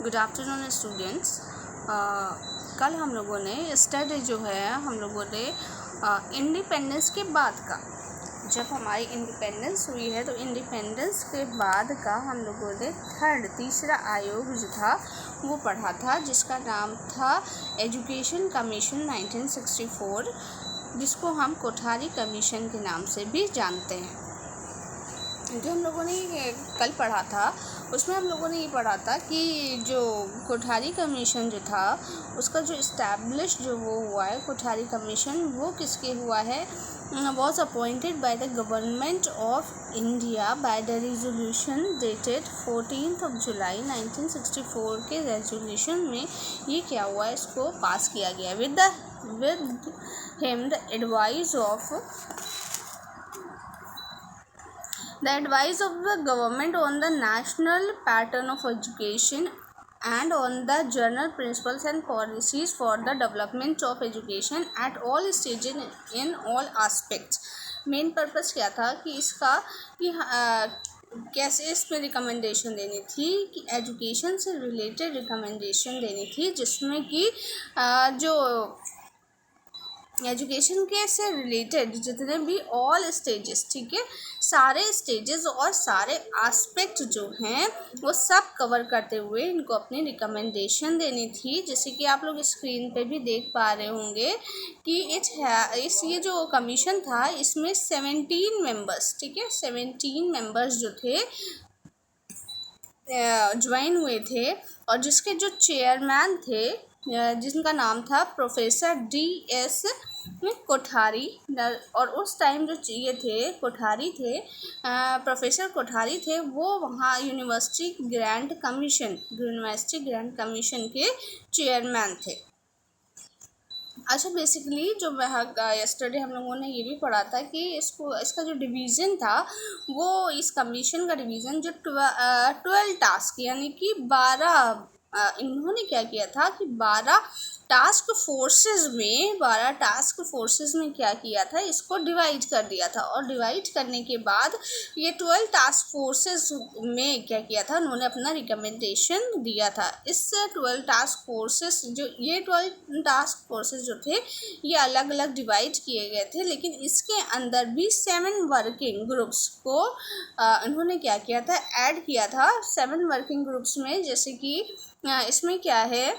Good afternoon students. कल हम लोगों ने स्टडी जो है हम लोगों ने इंडिपेंडेंस के बाद का, जब हमारी इंडिपेंडेंस हुई है तो इंडिपेंडेंस के बाद का हम लोगों ने तीसरा आयोग जो था वो पढ़ा था, जिसका नाम था एजुकेशन कमीशन 1964, जिसको हम कोठारी कमीशन के नाम से भी जानते हैं। जो हम लोगों ने कल पढ़ा था उसमें हम लोगों ने ये पढ़ा था कि जो कोठारी कमीशन जो था उसका जो इस्टेब्लिश जो वो हुआ है कोठारी कमीशन, वो किसके हुआ है, was appointed by the government of India by the resolution dated 14 जुलाई 1964 के रेजोल्यूशन में ये क्या हुआ है, इसको पास किया गया with him the advice of the government on the national pattern of education and on the general principles and policies for the development of education at all stages in all aspects। Main purpose क्या था कि इसका कि कैसे इसमें recommendation देनी थी, कि एजुकेशन से रिलेटेड रिकमेंडेशन देनी थी, जिसमें कि जो एजुकेशन के से रिलेटेड जितने भी ऑल स्टेजेस, ठीक है, सारे स्टेजेस और सारे एस्पेक्ट जो हैं वो सब कवर करते हुए इनको अपनी रिकमेंडेशन देनी थी। जैसे कि आप लोग स्क्रीन पे भी देख पा रहे होंगे कि ये जो कमीशन था इसमें 17 मेंबर्स, ठीक है, 17 मेंबर्स जो थे ज्वाइन हुए थे, और जिसके जो चेयरमैन थे जिनका नाम था प्रोफेसर DS कोठारी, और उस टाइम जो ये थे कोठारी थे, प्रोफेसर कोठारी थे, वो वहाँ यूनिवर्सिटी ग्रांट कमीशन के चेयरमैन थे। अच्छा, बेसिकली जो यस्टरडे हम लोगों ने ये भी पढ़ा था कि इसका जो डिवीज़न था वो इस कमीशन का डिवीज़न जो 12 टास्क यानी कि 12 इन्होंने क्या किया था कि 12 टास्क फोर्सेस में क्या किया था, इसको डिवाइड कर दिया था, और डिवाइड करने के बाद ये 12 टास्क फोर्सेस में क्या किया था, उन्होंने अपना रिकमेंडेशन दिया था। इस 12 टास्क फोर्सेस जो थे ये अलग अलग डिवाइड किए गए थे, लेकिन इसके अंदर भी 7 वर्किंग ग्रुप्स को इन्होंने क्या किया था, ऐड किया था 7 वर्किंग ग्रुप्स में। जैसे कि इसमें क्या है,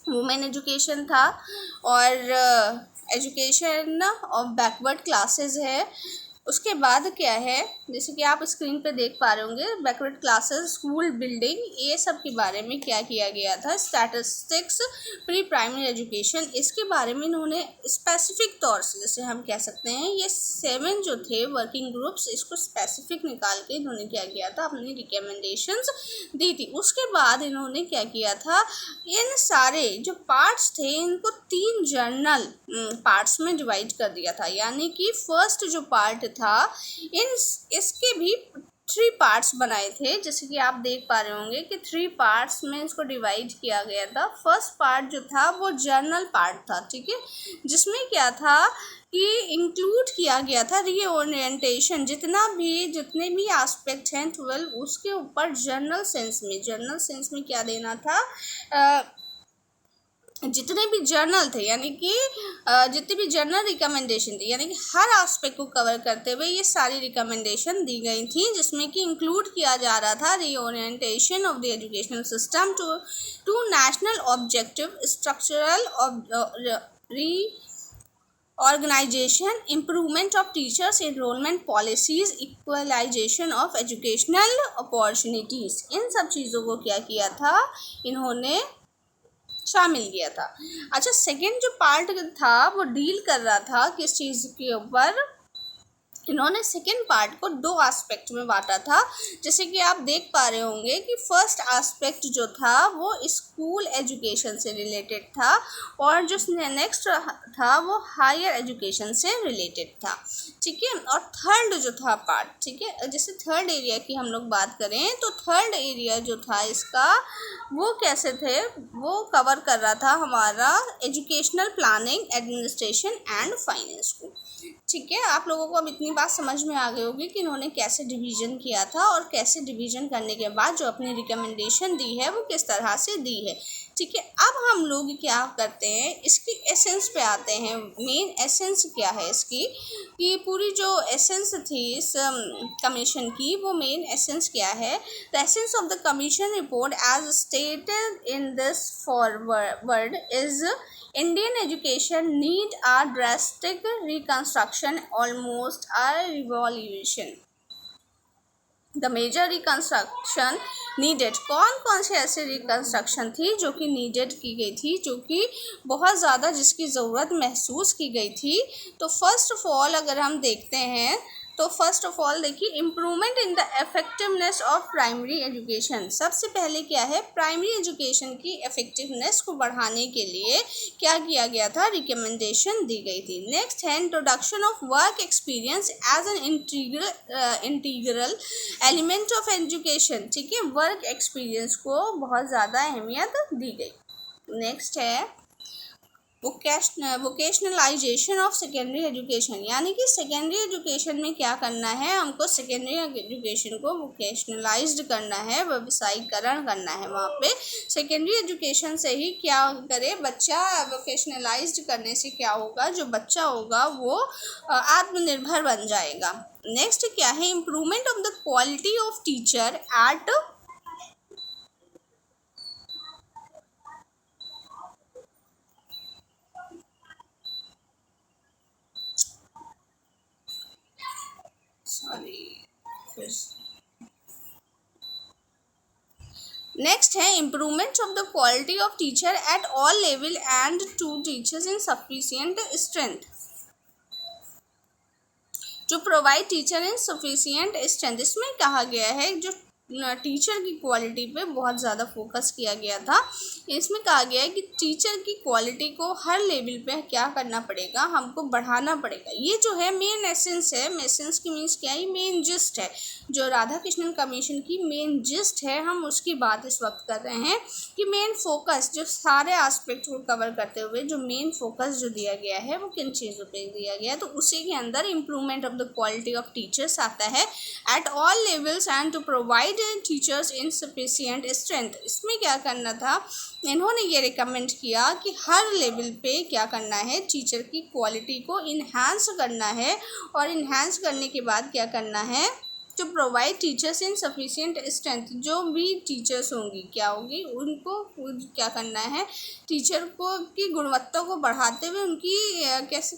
वुमेन एजुकेशन था, और एजुकेशन ऑफ बैकवर्ड क्लासेस है। उसके बाद क्या है, जैसे कि आप स्क्रीन पे देख पा रहे होंगे, बैकवर्ड क्लासेस, स्कूल बिल्डिंग, ये सब के बारे में क्या किया गया था, स्टैटिस्टिक्स, प्री प्राइमरी एजुकेशन, इसके बारे में इन्होंने स्पेसिफिक तौर से, जैसे हम कह सकते हैं ये 7 जो थे वर्किंग ग्रुप्स, इसको स्पेसिफिक निकाल के इन्होंने क्या किया था, अपनी रिकमेंडेशंस दी थी। उसके बाद इन्होंने क्या किया था, इन सारे जो पार्ट्स थे इनको 3 जर्नल पार्ट्स में डिवाइड कर दिया था, यानी कि फर्स्ट जो पार्ट था इसके भी 3 पार्ट्स बनाए थे। जैसे कि आप देख पा रहे होंगे कि 3 पार्ट्स में इसको डिवाइड किया गया था। फर्स्ट पार्ट जो था वो जर्नल पार्ट था, ठीक है, जिसमें क्या था कि इंक्लूड किया गया था रीओरिएंटेशन, जितने भी एस्पेक्ट हैं 12, उसके ऊपर जर्नल सेंस में क्या देना था, जितने भी जर्नल थे, यानी कि जितनी भी जर्नल रिकमेंडेशन थी, यानी कि हर एस्पेक्ट को कवर करते हुए ये सारी रिकमेंडेशन दी गई थी, जिसमें कि इंक्लूड किया जा रहा था reorientation of the educational system to national objective, structural organisation, improvement of teachers enrolment policies, equalisation of educational opportunities. इन सब चीज़ों को क्या किया था, इन्होंने शामिल किया था। अच्छा, सेकंड जो पार्ट था वो डील कर रहा था किस चीज़ के ऊपर, इन्होंने सेकेंड पार्ट को 2 एस्पेक्ट में बांटा था। जैसे कि आप देख पा रहे होंगे कि फर्स्ट एस्पेक्ट जो था वो स्कूल एजुकेशन से रिलेटेड था, और जो नेक्स्ट था वो हायर एजुकेशन से रिलेटेड था, ठीक है। और थर्ड जो था पार्ट, ठीक है, जैसे थर्ड एरिया की हम लोग बात करें तो थर्ड एरिया जो था इसका वो कैसे थे, वो कवर कर रहा था हमारा educational planning, administration and finance को, ठीक है। आप लोगों को अब इतनी बात समझ में आ गई होगी कि इन्होंने कैसे डिवीज़न किया था और कैसे डिवीज़न करने के बाद जो अपनी रिकमेंडेशन दी है वो किस तरह से दी है। ठीक है, अब हम लोग क्या करते हैं, इसकी एसेंस पे आते हैं। मेन एसेंस क्या है इसकी, कि पूरी जो एसेंस थी इस कमीशन की, वो मेन एसेंस क्या है। The essence of the commission report as stated in this forward is Indian education need a drastic reconstruction, almost a revolution. The major reconstruction needed, कौन से ऐसे रिकन्स्ट्रक्शन थी जो कि नीडेड की गई थी, जो कि बहुत ज़्यादा जिसकी ज़रूरत महसूस की गई थी। तो फर्स्ट ऑफ ऑल अगर हम देखते हैं तो फर्स्ट ऑफ ऑल देखिए, improvement in the effectiveness of primary education. सबसे पहले क्या है, प्राइमरी एजुकेशन की इफेक्टिवनेस को बढ़ाने के लिए क्या किया गया था, रिकमेंडेशन दी गई थी। नेक्स्ट है introduction of work experience as an integral element of education. ठीक है, वर्क एक्सपीरियंस को बहुत ज़्यादा अहमियत दी गई। नेक्स्ट है वोकेशनलाइजेशन ऑफ सेकेंडरी एजुकेशन, यानी कि सेकेंडरी एजुकेशन में क्या करना है, हमको सेकेंडरी एजुकेशन को वोकेशनलाइज्ड करना है, व्यवसायीकरण करना है। वहाँ पे सेकेंडरी एजुकेशन से ही क्या करे बच्चा, वोकेशनलाइज्ड करने से क्या होगा, जो बच्चा होगा वो आत्मनिर्भर बन जाएगा। नेक्स्ट क्या है, improvement of the quality of teacher at next है improvement of the quality of teacher at all level and to teachers in sufficient strength, जो provide teacher in sufficient strength. इसमें कहा गया है जो टीचर की क्वालिटी पे बहुत ज़्यादा फोकस किया गया था। इसमें कहा गया है कि टीचर की क्वालिटी को हर लेवल पे क्या करना पड़ेगा, हमको बढ़ाना पड़ेगा। ये जो है मेन एसेंस है। एसेंस की मीन्स क्या है, मेन जिस्ट है। जो राधा कृष्णन कमीशन की मेन जिस्ट है, हम उसकी बात इस वक्त कर रहे हैं कि मेन फोकस जो सारे एस्पेक्ट को कवर करते हुए जो मेन फोकस जो दिया गया है वो किन चीज़ों पे दिया गया है। तो उसी के अंदर improvement of the quality of teachers आता है at all levels and to provide teachers in sufficient strength. इसमें क्या करना था, इन्होंने ये रिकमेंड किया कि हर लेवल पे क्या करना है, टीचर की क्वालिटी को इन्हांस करना है, और इन्हांस करने के बाद क्या करना है, to provide teachers in sufficient strength. जो भी टीचर्स होंगी क्या होगी, उनको क्या करना है, टीचर को की गुणवत्ता को बढ़ाते हुए उनकी कैसे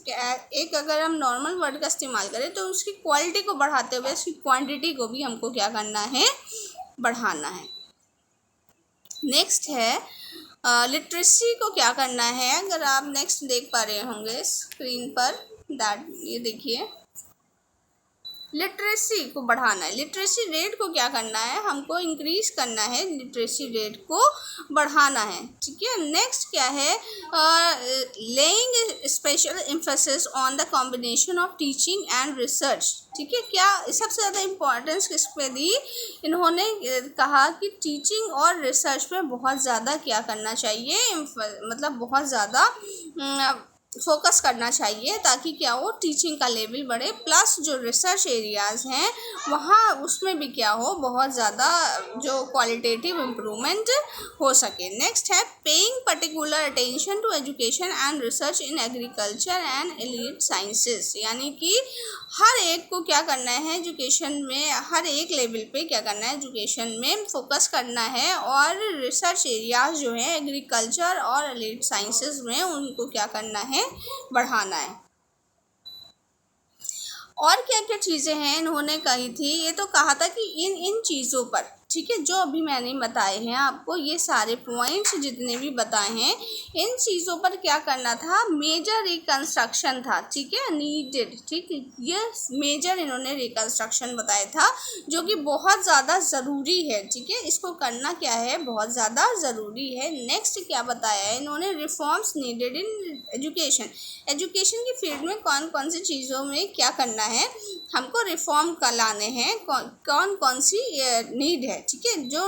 एक अगर हम नॉर्मल वर्ड का इस्तेमाल करें तो उसकी क्वालिटी को बढ़ाते हुए उसकी क्वांटिटी को भी हमको क्या करना है, बढ़ाना है। नेक्स्ट है लिटरेसी को क्या करना है। अगर आप नेक्स्ट देख पा रहे होंगे स्क्रीन पर, ये देखिए, लिटरेसी को बढ़ाना है। लिटरेसी रेट को क्या करना है, हमको इंक्रीज करना है, लिटरेसी रेट को बढ़ाना है। ठीक है, नेक्स्ट क्या है, laying special emphasis on the combination of teaching and research. ठीक है, क्या सबसे ज़्यादा इम्पोर्टेंस किस पे दी, इन्होंने कहा कि टीचिंग और रिसर्च पे बहुत ज़्यादा क्या करना चाहिए, मतलब बहुत ज़्यादा फोकस करना चाहिए, ताकि क्या हो, टीचिंग का लेवल बढ़े, प्लस जो रिसर्च एरियाज़ हैं वहाँ उसमें भी क्या हो, बहुत ज़्यादा जो क्वालिटेटिव इम्प्रूवमेंट हो सके। नेक्स्ट है paying particular attention to education and research in agriculture and allied sciences, यानी कि हर एक को क्या करना है, एजुकेशन में हर एक लेवल पे क्या करना है, एजुकेशन में फोकस करना है, और रिसर्च एरियाज जो है एग्रीकल्चर और एलिड साइंसेस में उनको क्या करना है, बढ़ाना है। और क्या क्या चीज़ें हैं इन्होंने कही थी, ये तो कहा था कि इन चीज़ों पर, ठीक है, जो अभी मैंने बताए हैं आपको, ये सारे पॉइंट्स जितने भी बताए हैं, इन चीज़ों पर क्या करना था, मेजर रिकंस्ट्रक्शन था। ठीक है, नीडेड, ठीक है, ये मेजर इन्होंने रिकंस्ट्रक्शन बताया था जो कि बहुत ज़्यादा ज़रूरी है। ठीक है, इसको करना क्या है, बहुत ज़्यादा ज़रूरी है। नेक्स्ट क्या बताया है इन्होंने, reforms needed in education. Education की फील्ड में कौन कौन सी चीज़ों में क्या करना है, हमको रिफॉर्म कर लाने हैं, कौन कौन सी नीड है, ठीक है, जो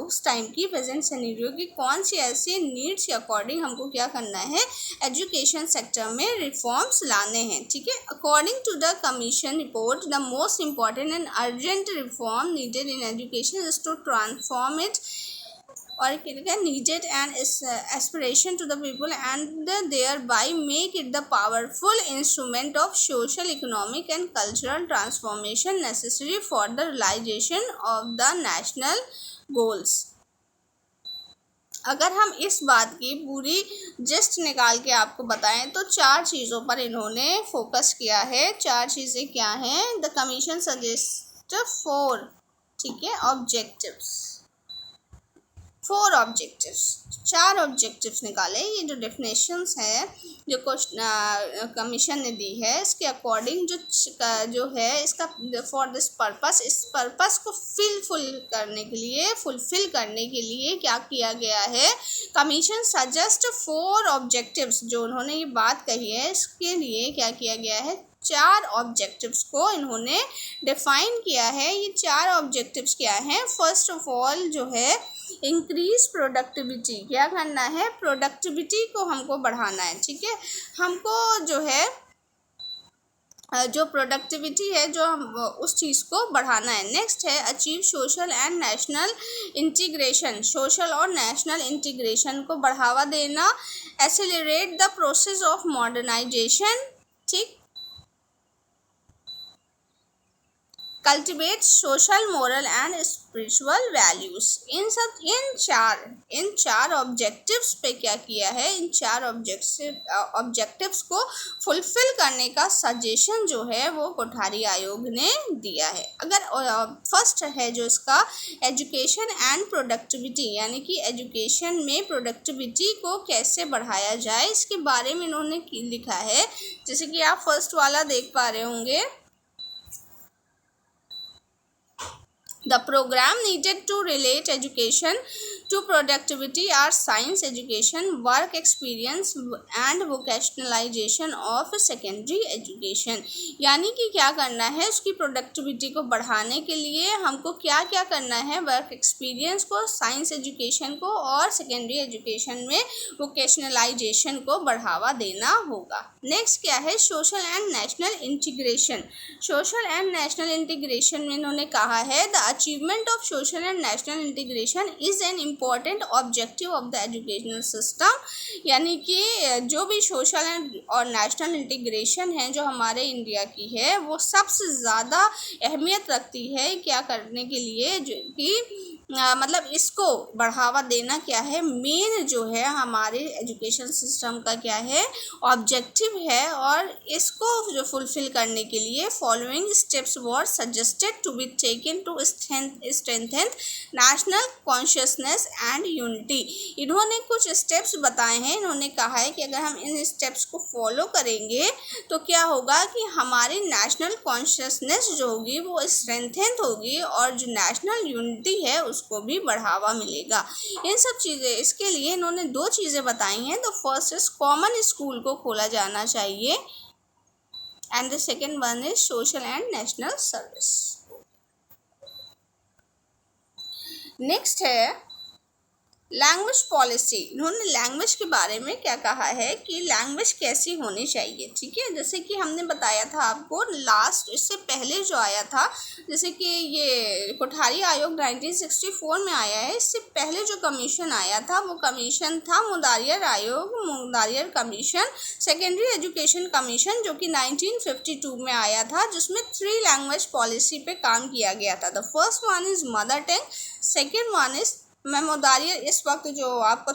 उस टाइम की प्रेजेंट सिनेरियो की कौन सी ऐसी नीड्स के अकॉर्डिंग हमको क्या करना है, एजुकेशन सेक्टर में रिफॉर्म्स लाने हैं, ठीक है। According to the commission report the most important and urgent reform needed in education is to transform it और needed and aspiration to the people and thereby make it the powerful instrument of social, economic and cultural transformation necessary for the realization of the national goals। अगर हम इस बात की पूरी gist निकाल के आपको बताएं तो 4 चीज़ों पर इन्होंने फोकस किया है। 4 चीज़ें क्या हैं? द कमीशन सजेस्ट 4, ठीक है, ऑब्जेक्टिव्स, 4 ऑब्जेक्टिव्स, 4 ऑब्जेक्टिव्स निकाले। ये जो डेफिनेशंस है जो कमीशन ने दी है इसके अकॉर्डिंग जो है इसका फॉर दिस पर्पस, इस पर्पस को फुलफिल करने के लिए क्या किया गया है, कमीशन सजेस्ट 4 ऑब्जेक्टिव्स, जो उन्होंने ये बात कही है इसके लिए क्या किया गया है, 4 ऑब्जेक्टिव्स को इन्होंने डिफाइन किया है। ये 4 ऑब्जेक्टिव्स क्या हैं? फर्स्ट ऑफ ऑल जो है इंक्रीज प्रोडक्टिविटी, क्या करना है, प्रोडक्टिविटी को हमको बढ़ाना है, ठीक है, हमको जो है जो प्रोडक्टिविटी है जो उस चीज़ को बढ़ाना है। नेक्स्ट है achieve social and national integration, social और नेशनल इंटीग्रेशन को बढ़ावा देना, accelerate the process of modernisation, ठीक, cultivate social, moral and spiritual values. इन चार ऑब्जेक्टिव्स पे क्या किया है, इन 4 ऑब्जेक्टिव्स को फुलफिल करने का सजेशन जो है वो कोठारी आयोग ने दिया है। अगर फर्स्ट है जो इसका एजुकेशन एंड प्रोडक्टिविटी, यानी कि एजुकेशन में प्रोडक्टिविटी को कैसे बढ़ाया जाए इसके बारे में इन्होंने लिखा है। जैसे कि आप फर्स्ट वाला देख पा रहे होंगे, the program needed to relate education to productivity are science education, work experience and vocationalization of secondary education। यानी कि क्या करना है, उसकी प्रोडक्टिविटी को बढ़ाने के लिए हमको क्या क्या करना है, वर्क एक्सपीरियंस को, साइंस एजुकेशन को और सेकेंडरी एजुकेशन में वोकेशनलाइजेशन को बढ़ावा देना होगा। नेक्स्ट क्या है, social and national integration. Social and national integration में इन्होंने कहा है the achievement of social and national integration is an important objective of the educational system. यानी कि जो भी सोशल एंड और नेशनल इंटीग्रेशन है जो हमारे इंडिया की है वो सबसे ज़्यादा अहमियत रखती है क्या करने के लिए, जो कि मतलब इसको बढ़ावा देना क्या है, मेन जो है हमारे एजुकेशन सिस्टम का क्या है, ऑब्जेक्टिव है। और इसको जो फुलफिल करने के लिए following steps were suggested to be taken to strengthen national consciousness and unity. इन्होंने कुछ स्टेप्स बताए हैं। इन्होंने कहा है कि अगर हम इन स्टेप्स को फॉलो करेंगे तो क्या होगा कि हमारी नेशनल कॉन्शियसनेस जो होगी वो स्ट्रेंथन होगी और जो नेशनल यूनिटी है उसको भी बढ़ावा मिलेगा। इन सब चीज़ें इसके लिए इन्होंने 2 चीज़ें बताई हैं। तो फर्स्ट इज कॉमन स्कूल को खोला जाना चाहिए and the second one is social and national service. Next है लैंग्वेज पॉलिसी। इन्होंने लैंग्वेज के बारे में क्या कहा है कि लैंग्वेज कैसी होनी चाहिए, ठीक है। जैसे कि हमने बताया था आपको लास्ट, इससे पहले जो आया था, जैसे कि ये कोठारी आयोग 1964 में आया है। इससे पहले जो कमीशन आया था वो कमीशन था मुदारियर आयोग, मुदारियर कमीशन, सेकेंडरी एजुकेशन कमीशन, जो कि 1952 में आया था, जिसमें 3 लैंग्वेज पॉलिसी पे काम किया गया था। The first one is mother tongue, second one is, मैं मुदारियर इस वक्त जो आपको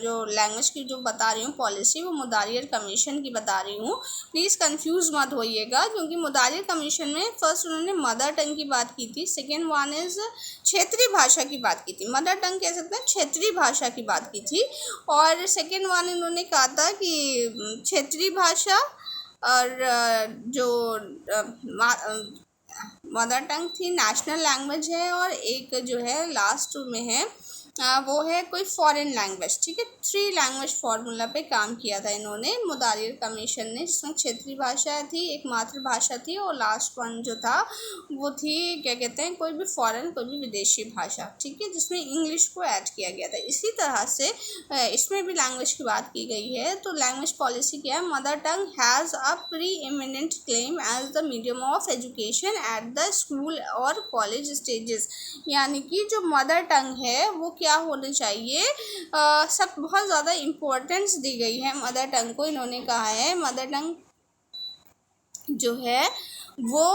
जो लैंग्वेज की जो बता रही हूँ पॉलिसी वो मुदारियर कमीशन की बता रही हूँ, प्लीज़ कंफ्यूज मत होइएगा, क्योंकि मुदारियर कमीशन में फर्स्ट उन्होंने मदर टंग की बात की थी, सेकेंड वन इज़ क्षेत्रीय भाषा की बात की थी, मदर टंग कह सकते हैं, क्षेत्रीय भाषा की बात की थी, और सेकेंड वन इन्होंने कहा था कि क्षेत्रीय भाषा और जो मदर टंग थी नेशनल लैंग्वेज है, और एक जो है लास्ट में है वो है कोई फॉरेन लैंग्वेज, ठीक है। 3 लैंग्वेज फार्मूला पे काम किया था इन्होंने मुदारिर कमीशन ने, जिसमें क्षेत्रीय भाषा थी, एक मातृभाषा थी, और लास्ट वन जो था वो थी क्या कहते हैं, कोई भी फॉरेन, कोई भी विदेशी भाषा, ठीक है, जिसमें इंग्लिश को ऐड किया गया था। इसी तरह से इसमें भी लैंग्वेज की बात की गई है। तो लैंग्वेज पॉलिसी क्या है, mother tongue has a preeminent claim as the medium of education at the school और कॉलेज स्टेजेस, यानी कि जो मदर टंग है वो क्या होनी चाहिए, सब बहुत ज़्यादा इम्पोर्टेंस दी गई है मदर टंग को। इन्होंने कहा है मदर टंग जो है वो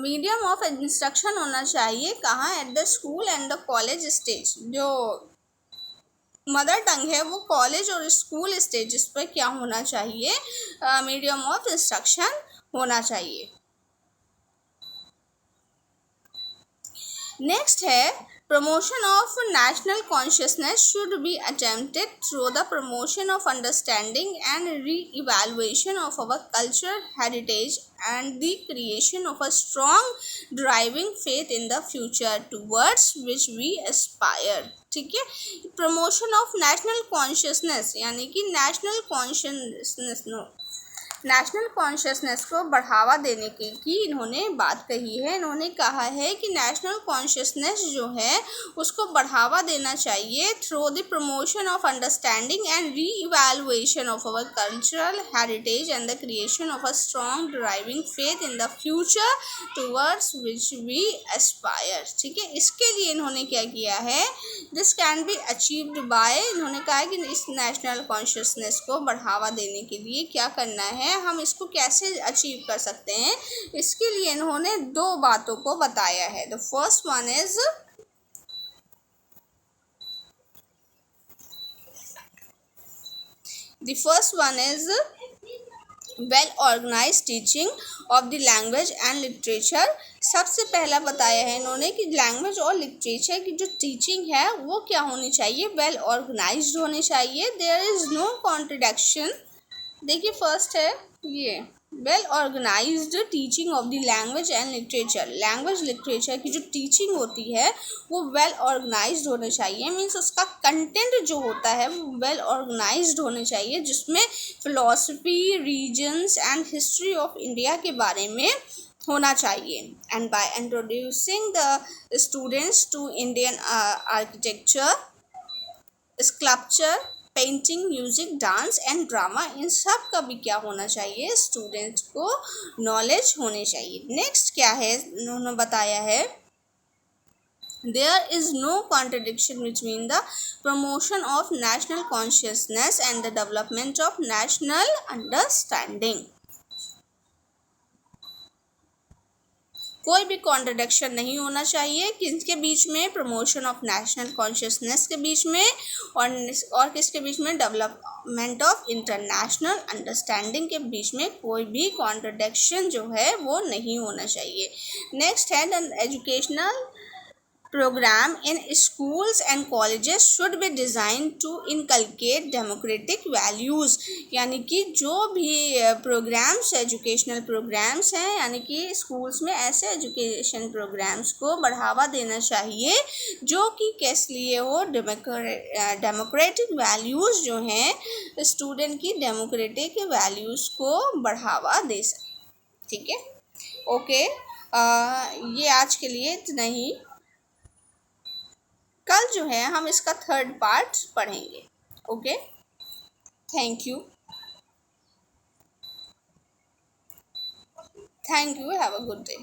मीडियम ऑफ इंस्ट्रक्शन होना चाहिए, कहाँ, eight the school and the college stage. जो मदर टंग है वो कॉलेज और स्कूल स्टेजेस पर क्या होना चाहिए, मीडियम ऑफ इंस्ट्रक्शन होना चाहिए। नेक्स्ट है promotion of national consciousness should be attempted through the promotion of understanding and re-evaluation of our cultural heritage and the creation of a strong driving faith in the future towards which we aspire, ठीक है। Promotion of national consciousness, यानी कि national consciousness को बढ़ावा देने की इन्होंने बात कही है। इन्होंने कहा है कि नेशनल कॉन्शियसनेस जो है उसको बढ़ावा देना चाहिए through the promotion of understanding and reevaluation of our cultural heritage and the creation of a strong driving faith in the future towards which we aspire, ठीक है। इसके लिए इन्होंने क्या किया है, this can be achieved by, इन्होंने कहा है कि इस नेशनल कॉन्शियसनेस को बढ़ावा देने के लिए क्या करना है, हम इसको कैसे अचीव कर सकते हैं। इसके लिए इन्होंने 2 बातों को बताया है। The first one is well organise teaching of the language and literature. सबसे पहला बताया है इन्होंने कि लैंग्वेज और लिटरेचर की जो टीचिंग है वो क्या होनी चाहिए, वेल ऑर्गेनाइज्ड होनी चाहिए। There is no contradiction. देखिए फर्स्ट है ये well organised teaching of the language and literature. Language literature की जो टीचिंग होती है वो वेल ऑर्गेनाइज्ड होनी चाहिए, मीन्स उसका कंटेंट जो होता है वो वेल ऑर्गेनाइज्ड होने चाहिए, जिसमें philosophy, reasons and history of India के बारे में होना चाहिए। And by introducing the students to Indian architecture, sculpture, painting, music, dance and drama, इन सब का भी क्या होना चाहिए, स्टूडेंट्स को नॉलेज होनी चाहिए। नेक्स्ट क्या है उन्होंने बताया है, there is no contradiction between the promotion of national consciousness and the development of national understanding. कोई भी कॉन्ट्रडिक्शन नहीं होना चाहिए किसके बीच में, प्रमोशन ऑफ नेशनल कॉन्शियसनेस के बीच में और किसके बीच में, डेवलपमेंट ऑफ इंटरनेशनल अंडरस्टैंडिंग के बीच में कोई भी कॉन्ट्रडिक्शन जो है वो नहीं होना चाहिए। नेक्स्ट है educational program in schools and colleges should be designed to inculcate democratic values, यानी कि जो भी प्रोग्राम्स, एजुकेशनल प्रोग्राम्स हैं, यानी कि स्कूल्स में ऐसे एजुकेशन प्रोग्राम्स को बढ़ावा देना चाहिए जो कि किस लिए हो, डेमोक्रेटिक वैल्यूज़ जो हैं, स्टूडेंट की डेमोक्रेटिक वैल्यूज़ को बढ़ावा दे सके, ठीक है। ओके, ये आज के लिए इतना ही। कल जो है हम इसका 3rd पार्ट पढ़ेंगे। Okay, thank you, have a good day.